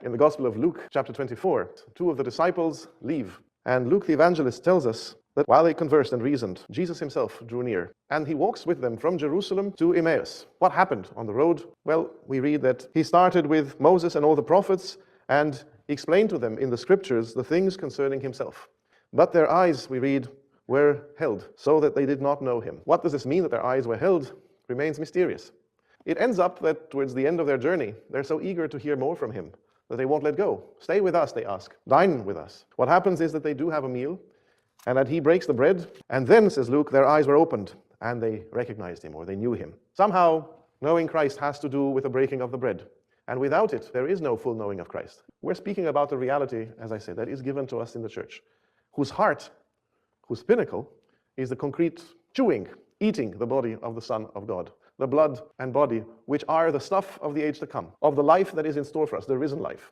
in the Gospel of Luke, chapter 24, two of the disciples leave. And Luke the evangelist tells us that while they conversed and reasoned, Jesus himself drew near, and he walks with them from Jerusalem to Emmaus. What happened on the road? Well, we read that he started with Moses and all the prophets, and he explained to them in the scriptures the things concerning himself. But their eyes, we read, were held, so that they did not know him. What does this mean, that their eyes were held? Remains mysterious. It ends up that towards the end of their journey, they're so eager to hear more from him that they won't let go. Stay with us, they ask. Dine with us. What happens is that they do have a meal, and that he breaks the bread, and then, says Luke, their eyes were opened, and they recognized him, or they knew him. Somehow, knowing Christ has to do with the breaking of the bread. And without it, there is no full knowing of Christ. We're speaking about the reality, as I said, that is given to us in the church, whose heart, whose pinnacle, is the concrete chewing, eating the body of the Son of God, the blood and body, which are the stuff of the age to come, of the life that is in store for us, the risen life.